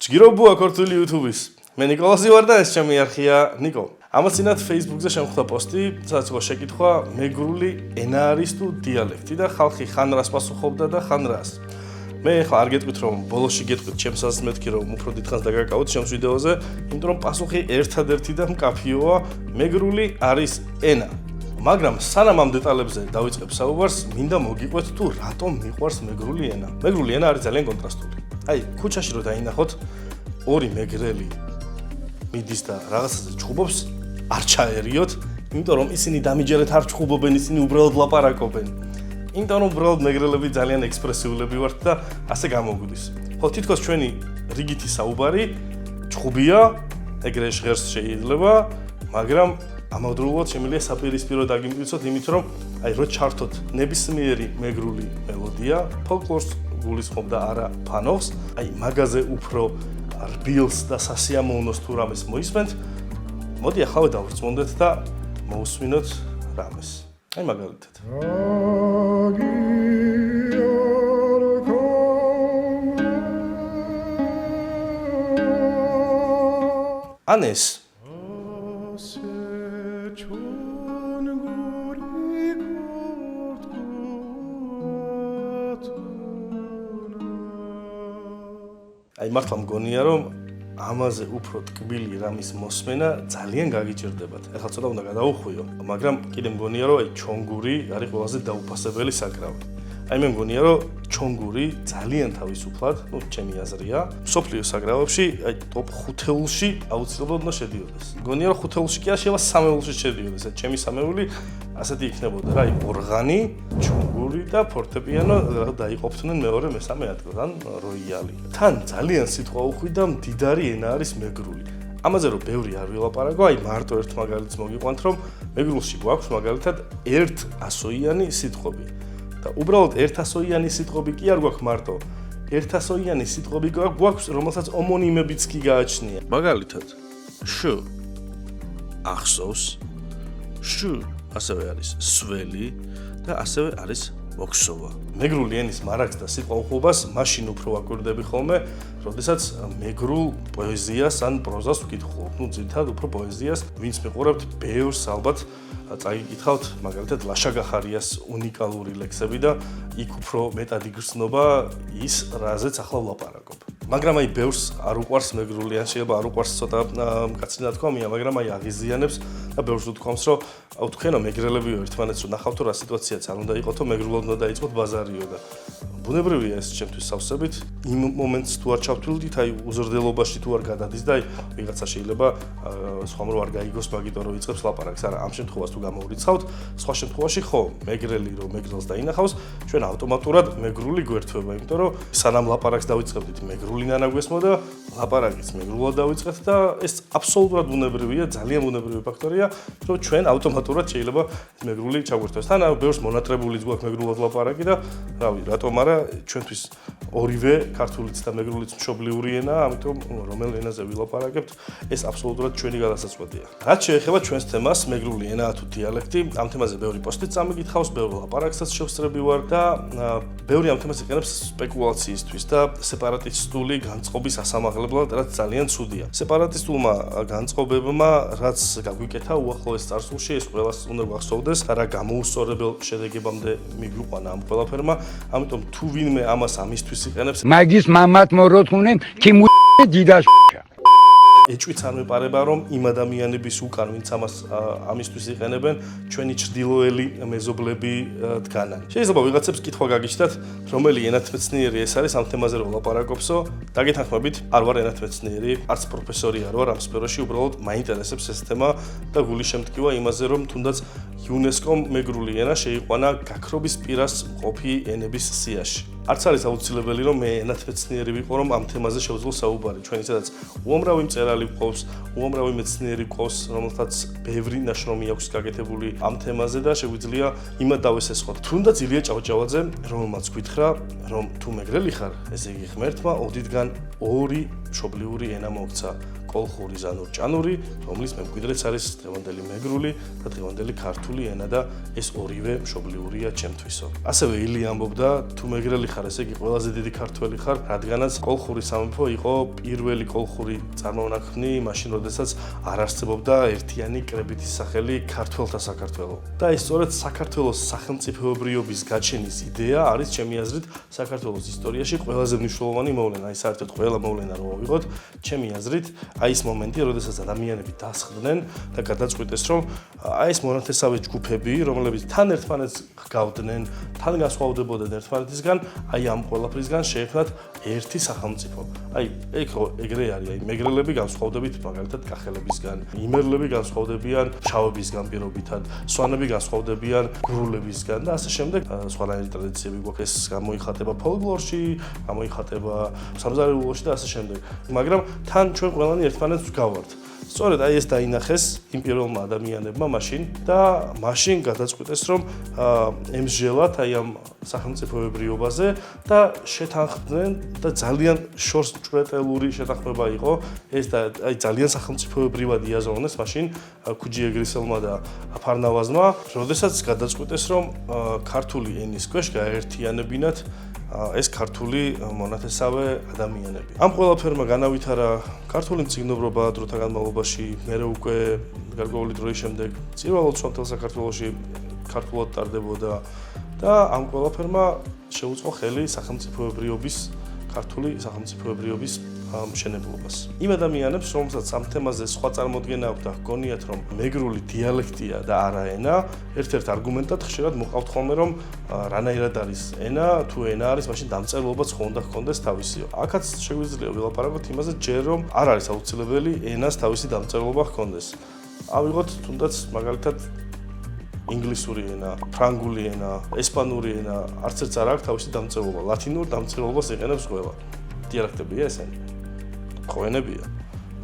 ჯგირობუა ქართული YouTube-ის. მე ნიკოლასი ვარ და ეს ჩემი არხია ნიკო. ამასინათ Facebook-ზე შემხვდა პოსტი, სადაც იყო შეკითხვა მეგრული ენა არის თუ დიალექტი და ხალხი ხან რას პასუხობდა და ხან რას. მე ახლა არ გეტყვით რომ ბოლოში გეტყვით ჩემს აზრს მეთქი რომ უფრო დიდხანს დაგაკავოთ ჩემს ვიდეოზე, იმიტომ რომ პასუხი ერთადერთი და მკაფიოა, მეგრული არის ენა. მაგრამ სანამ ამ დეტალებზე დავიწყებ საუბარს, მინდა მოგიყვეთ თუ რატომ მიყვარს მეგრული ენა. მეგრული ენა არის ძალიან კონტრასტული. აი, ქუჩაში რო დაინახოთ, ორი მეგრელი მიდის და რაღაცაზე ჩხუბობს, არ ჩაერიოთ, იმიტომ რომ ისინი დამიჯერეთ არ ჩხუბობენ, ისინი უბრალოდ ლაპარაკობენ. იმიტომ რომ უბრალოდ მეგრელები ძალიან ექსპრესიულები ვართ და ასე გამოგვდის. ხო, თითქოს ჩვენი რიგითი საუბარი ჩხუბია, ეგრე ჟღერს შეიძლება, მაგრამ ამავდროულად შემიძლია საპირისპირო დაგიმტკიცოთ იმით, რომ აი რო ჩართოთ ნებისმიერი მეგრული მელოდია, ფოლკლორს გულისხმობდა არა ფანოხს, აი მაგაზე უფრო რბილს და სასიამოვნოს თუ რამეს მოისმენთ, მოდი ახლა დავრწმუნდეთ და მოусმინოთ რამეს. აი მაგალითად. ან ეს აი მართლა მგონია რომ ამაზე უფრო ტკბილი რამის მოსმენა ძალიან გაგიჭირდებათ. ეხლა ცოტა უნდა გადავუხვიო, მაგრამ კიდე მგონია რომ აი ჩონგური არის ყველაზე დაუფასებელი საკრავი. აი მე მგონია რომ ჩონგური ძალიან თავისუფლად, ну ჩემი აზრია, მსოფლიო საკრავებში აი ტოპ 5-ში აუცილებლად უნდა შედიოდეს. მგონია რომ 5-ში კი არა, შეიძლება 3-ში შედიოდეს. ჩემი სამეული ასეთი იქნებოდა რა, აი ორღანი, ჩონგური და ფორტეპიანო დაიყოფდნენ მეორე მესამე ადგილს, ან როიალი. თან ძალიან სიტყვა უხვი და მდიდარი ენა არის მეგრული. ამაზე რომ ბევრი არ ვილაპარაკო, აი მარტო ერთ მაგალითს მოგიყვანთ, რომ მეგრულში გვაქვს მაგალითად 100-იანი სიტყვები. და უბრალოდ 100-იანი სიტყვები კი არ გვაქვს მარტო. 100-იანი სიტყვები გვაქვს, რომელსაც ომონიმებიც კი გააჩნია. მაგალითად, შ ახსოვს, შ ასევე არის სველი და ასევე არის მოქსოვა. მეგრული ენის მარაგს და სიტყვაუხობას მაშინ უფრო ვაკვირდები ხოლმე, როდესაც მეგრულ პოეზიას ან პროზას ვკითხულობ. ну ძირითადად უფრო პოეზიას, ვინც მიყურებთ ბევრს ალბათ წაიკითხავთ, მაგალითად ლაშა გახარიას უნიკალური ლექსები და იქ უფრო მეტად იგრძნობა ის, რაზეც ახლა ვლაპარაკობ. მაგრამ აი ბევრს არ უყვარს მეგრული, ან შეიძლება არ უყვარს ცოტა მკაცრი ნათქვამია, მაგრამ აი აღიზიანებს და ბევრს უთქვამს, რომ თქვენო მეგრელებიო ერთმანეთს რომ ნახავთ რა სიტუაციაც არ უნდა იყოთო, მეგრულად უნდა დაიწყოთ ბაზარიო და ბუნებრივია ეს ჩემთვის სავსებით. იმ მომენტს თუ არ ჩავთვლიდით, აი უზრდელობაში თუ არ გადადის და აი ვიღაცა შეიძლება სხვამ რო არ გაიგოს, მაგიტო რომ იწყებს ლაპარაკს, არა, ამ შემთხვევას თუ გამოვრიცხავთ, სხვა შემთხვევაში ხო, მეგრელი რომ მეგრელს დაინახავს, ჩვენ ავტომატურად მეგრული გვერთვება, იმიტომ რომ სანამ ლაპარაკს დავიწყებდით, მეგრული ნანა გვესმოდა, ლაპარაკიც მეგრულად დავიწყეთ და ეს აბსოლუტურად ბუნებრივია, ძალიან ბუნებრივი ფაქტორია, რომ ჩვენ ავტომატურად შეიძლება მეგრული ჩაგვერთვას. თან ბევრს მონატრებულიც გვაქვს მეგრულად ლაპარაკი და რავი, რატომ არა ჩვენთვის ორივე ქართულიც და მეგრულიც მშობლიური ენაა, ამიტომ რომელ ენაზე ვილაპარაკებთ, ეს აბსოლუტურად ჩვენი გადასაწყვეტია. რაც შეეხება ჩვენს თემას, მეგრული ენაა თუ დიალექტი, ამ თემაზე ბევრი პოსტიც წამიგითხავს, ბევრ ლაპარაკსაც შევსწრები ვარ და ბევრი ამ თემას იყენებს სპეკულაციისთვის და სეპარატისტული განწყობის ასამაღლებლად, რაც ძალიან ცუდია. სეპარატისტულმა განწყობებმა, რაც გაგვიკეთა უახლოეს წარსულში, ეს ყველას უნდა გვახსოვდეს, რა გამოუსწორებელ შედეგებამდე მიგვიყვანა ამ ყველაფერმა, ამიტომ თუ ვინმე ამას ამისთვის იყენებს, მაგის მამათ მოროთუნენ ქიმუ დიდაშ ეჭვიც არ მეპარება, რომ იმ ადამიანების უკან, ვინც ამას ამისთვის იყენებენ, ჩვენი ჩრდილოელი მეზობლები დგანან. შეიძლება ვიღაცებს კითხვა გაგიჩნდათ, რომელი ენათმეცნიერი ეს არის ამ თემაზე რომ ვლაპარაკობსო, დაგეთანხმებით, არ ვარ ენათმეცნიერი, არც პროფესორი არ ვარ ამ სფეროში, უბრალოდ მაინტერესებს ეს თემა და გული შემტკივა იმაზე, რომ თუნდაც იუნესკომ მეგრული ენა შეიყვანა გაქრობის პირას მყოფი ენების სიაში. არც არის აუცილებელი, რომ მე ენათმეცნიერი ვიყო, რომ ამ თემაზე შევძლო საუბარი. ჩვენი სადაც უამრავი მწერალი გვყავს, უამრავი მეცნიერი გვყავს, რომელთაც ბევრი ნაშრომი აქვს გაკეთებული ამ თემაზე და შეგვიძლია იმად დავესესხოთ. თუნდაც ილია ჭავჭავაძე, რომელმაც გითხრა, რომ თუ მეგრელი ხარ, ესე იგი ღმერთმა ოდითგან ორი მშობლიური ენა მოგცა. კოლხური ზანურ-ჭანური, რომლის მემკვიდრეც არის დღევანდელი მეგრული და დღევანდელი ქართული ენა და ეს ორივე მშობლიურია ჩემთვისო. ასევე ილი ამბობდა, თუ მეგრელი ხარ, ესე იგი ყველაზე დიდი ქართველი ხარ, რადგანაც კოლხური სამეფო იყო პირველი კოლხური წარმონაქმნი, მაშინ როდესაც არ არსებობდა ერთიანი კრებითი სახელი ქართველთა საქართველო. და ეს სწორედ საქართველოს სახელმწიფოებრიობის გაჩენის იდეა არის ჩემი აზრით საქართველოს ისტორიაში ყველაზე მნიშვნელოვანი მოვლენა. აი საერთოდ ყველა მოვლენა რომ ავიღოთ, ჩემი აზრით, აი ეს მომენტი, როდესაც ადამიანები დასხდნენ და გადაწყვიტეს, რომ აი ეს მონათესავე ჯგუფები, რომლებიც თან ერთმანეთს ჰგავდნენ, თან განსხვავდებოდნენ ერთმანეთისგან, აი ამ ყველაფრისგან შეექმნათ ერთი სახელმწიფო. აი ეგრე არის, აი მეგრელები განსხვავდებით მაგალითად კახელებისგან, იმერლები განსხვავდებიან შავებისგან პირობითად, სვანები განსხვავდებიან გურულებისგან და ასე შემდეგ. სხვანაირი ტრადიციები გვაქვს, ეს გამოიხატება ფოლკლორში, გამოიხატება სამზარეულოში და ასე შემდეგ. მაგრამ თან ჩვენ ყველანი ერთმანეთს ვგავართ. სწორედ აი ეს დაინახეს იმ პირველმა ადამიანებმა მაშინ და მაშინ გადაწყვიტეს, რომ ემსჯელათ აი ამ სახელმწიფოებრიობაზე და შეთანხმდნენ და ძალიან შორსმჭრეტელური შეთანხმება იყო ეს და აი ძალიან სახელმწიფოებრივად იაზრონეს მაშინ ქუჯი ეგრისელმა და ფარნავაზმა, როდესაც გადაწყვიტეს, რომ ქართული ენის ქვეშ გაერთიანებინათ ეს ქართული მონათესავე ადამიანები. ამ ყველაფერმა განავითარა ქართული მწიგნობრობა დროთა განმავლობაში, მერე უკვე გარკვეული დროის შემდეგ წირვალოდ სომხეთს საქართველოში ქართულად ტარდებოდა და ამ ყველაფერმა შეუწყო ხელი სახელმწიფოებრიობის, ქართული სახელმწიფოებრიობის მშენებლობას. იმ ადამიანებს, რომელსაც ამ თემაზე სხვა წარმოდგენა აქვს და ჰგონიათ, რომ მეგრული დიალექტია და არა ენა, ერთ-ერთ არგუმენტად ხშირად მოყავთ ხოლმე, რომ რანაირად არის ენა, თუ ენა არის, მაშინ დამწერლობაც ხო უნდა ჰქონდეს თავისიო. აქაც შეგვიძლია ვილაპარაკოთ იმაზე, ჯერ რომ არ არის აუცილებელი ენას თავისი დამწერლობა ჰქონდეს. ავიღოთ თუნდაც მაგალითად ინგლისური ენა, ფრანგული ენა, ესპანური ენა, არც ერთს არ აქვს თავისი დამწერლობა. ლათინურ დამწერლობას იყენებს ყველა. დიალექტებია ესენი. ხო ენებია.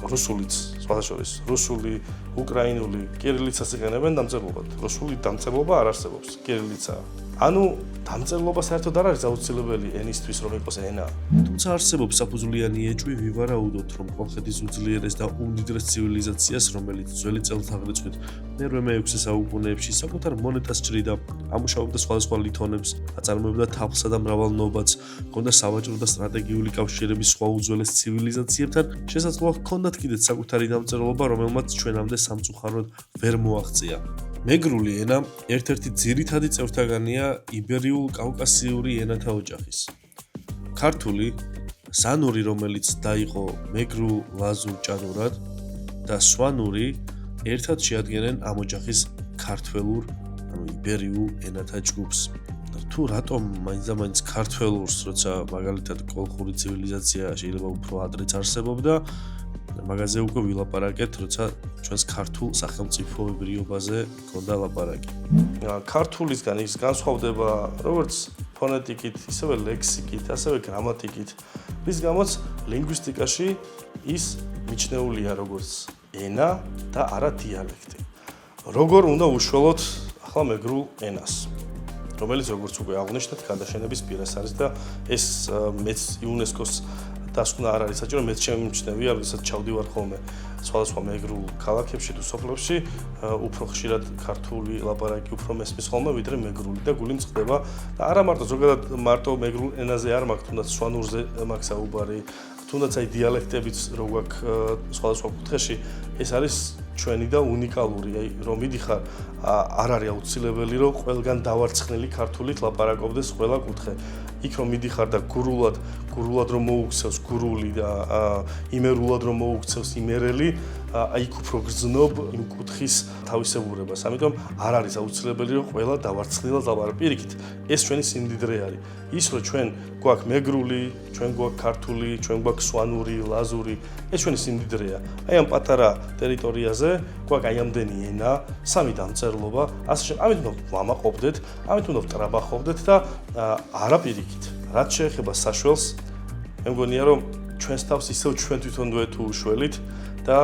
რუსულიც, სხვადასხვა რუსული, უკრაინული, კირილიცას იყენებენ დამწერლობად. რუსული დამწერლობა არ არსებობს, კირილიცაა. ანუ დამწერლობა საერთოდ არ არის აუცილებელი ენისთვის, რომ იყოს ენა. თუმცა არსებობს საფუძვლიანი ეჭვი ვივარაუდოთ, რომ კოლხეთის უძლიერეს და უმდიდრეს ცივილიზაციას, რომელიც ძველი წელთაღრიცხვით მე-6 საუკუნეებში საკუთარ მონეტას ჭრიდა, ამუშავებდა სხვადასხვა ლითონებს, აწარმოებდა თაფლსა და მრავალნობაც, ჰქონდა სავაჭრო და სტრატეგიული კავშირები სხვა უძველეს ცივილიზაციებთან, შესაძლოა ჰქონდათ კიდეც საკუთარი დამწერლობა, რომელმაც ჩვენამდე სამწუხაროდ ვერ მოაღწია. მეგრული ენა ერთ-ერთი ძირითადი წევრთაგანია იბერიულ-კავკასიური ენათა ოჯახის. ქართული, ზანური, რომელიც დაიყო მეგრულ-ლაზურ-ჭანურად და სვანური ერთად შეადგენენ ამ ოჯახის ქართველურ, ანუ იბერიულ ენათა ჯგუფს. თუ რატომ მაინც ქართველურს, როცა მაგალითად კოლხური ცივილიზაცია შეიძლება უფრო ადრეც არსებობდა, მაგაზე უკვე ვილაპარაკეთ, როცა ჩვენს ქართულ სახელმწიფოებრიობაზე გქონდა ლაპარაკი. ქართულისგან ის განსხვავდება როგორც ფონეტიკით, ისევე ლექსიკით, ასევე გრამატიკით. რის გამოც ლინგვისტიკაში ის მიჩნეულია როგორც ენა და არა დიალექტი. როგორ უნდა უშველოთ ახლა მეგრულ ენას, რომელიც როგორც უკვე აღნიშნეთ, გადაშენების პირას არის და ეს მეც იუნესკოს დასკვნა არ არის საჭირო, მეც შემიმჩნევია, როდესაც ჩავდივარ ხოლმე სხვადასხვა მეგრულ ქალაქებში თუ სოფლებში, უფრო ხშირად ქართული ლაპარაკი უფრო მესმის ხოლმე, ვიდრე მეგრული და გული მწყდება და არა მარტო ზოგადად მარტო მეგრულ ენაზე არ მაქვს, თუნდაც სვანურზე მაქვს საუბარი, თუნდაც აი დიალექტებიც რო გვაქვს სხვადასხვა კუთხეში, ეს არის ჩვენი და უნიკალური, აი რომ მიდიხარ, არ არის აუცილებელი რომ ყველგან დავარცხნილი ქართულით ლაპარაკობდეს ყველა კუთხე. იქ რომ მიდიხარ და გურულად რომ მოუქცევს გურული და იმერულად რომ მოუქცევს იმერელი, აი იქ უფრო გრძნობ იმ კუთხის თავისებურებას. ამიტომ არ არის აუცილებელი რომ ყველა დავარცხნილად ლაპარაკობდეს. პირიქით, ეს ჩვენი სიმდიდრე არის. ის რომ ჩვენ გვაქვს მეგრული, ჩვენ გვაქვს ქართული, ჩვენ გვაქვს სვანური, ლაზური, ეს ჩვენი სიმდიდრეა. აი ამ პატარა ტერიტორიაზე გვაქვს აი ამდენი ენა, სამი დამწერლობა, ასე შემდეგ. ამით უნდა ვამაყობდეთ, ამით უნდა ვტრაბახობდეთ და არა პირიქით. რაც შეეხება საშველს, მე მგონია რომ ჩვენს თავს ისევ ჩვენ თვითონვე თუ უშველით და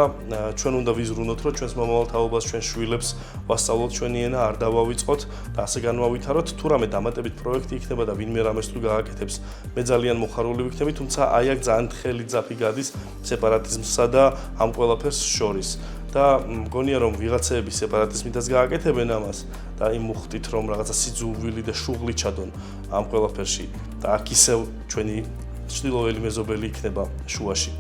ჩვენ უნდა ვიზრუნოთ, რომ ჩვენს მომავალ თაობას, ჩვენ შვილებს ვასწავლოთ ჩვენი ენა, არ დავავიწყოთ და ასე განვავითაროთ. თუ რამე დამატებით პროექტი იქნება და ვინმე რამეს თუ გააკეთებს, მე ძალიან მოხარული ვიქნები, თუმცა აი აქ ძალიან ხელი ძაფი გადის სეპარატიზმსა და ამ ყველაფერს შორის. და მგონია რომ ვიღაცეები სეპარატიზმითაც გააკეთებენ ამას და იმ მუხტით რომ რაღაცა სიძულვილი და შუღლი ჩადონ ამ ყველაფერში და აქ ისევ ჩვენი ჩრდილოელი მეზობელი იქნება შუაში.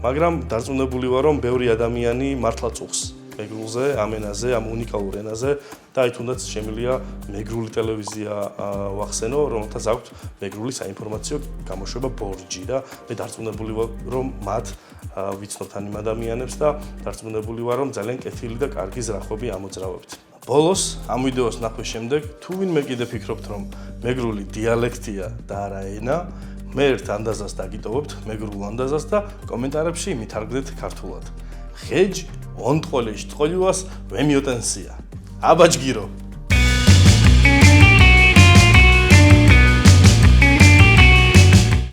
მაგრამ დარწმუნებული ვარ რომ ბევრი ადამიანი მართლა წუხს მეგრულზე, ამ ენაზე, ამ უნიკალურ ენაზე და აი თუნდაც შემიძლია მეგრული ტელევიზია ვახსენო, რომელთაც აქვთ მეგრული საინფორმაციო გამოშვება ბორჯი და მე დარწმუნებული ვარ რომ მათ ვიცნობთ ამ ადამიანებს და დარწმუნებული ვარ რომ ძალიან კეთილი და კარგი ზრახვები ამოძრავებთ. ბოლოს ამ ვიდეოს ნახვის შემდეგ თუ ვინმე კიდე ფიქრობთ რომ მეგრული დიალექტია და არა ენა, მე ერთ ანდაზას დაგიტოვებთ, მეგრულ ანდაზას და კომენტარებში მითარგმნეთ ქართულად. ხეჯ ონტყოლეშ ტყოლიუას ვემიოტენსია. აბაჯგირო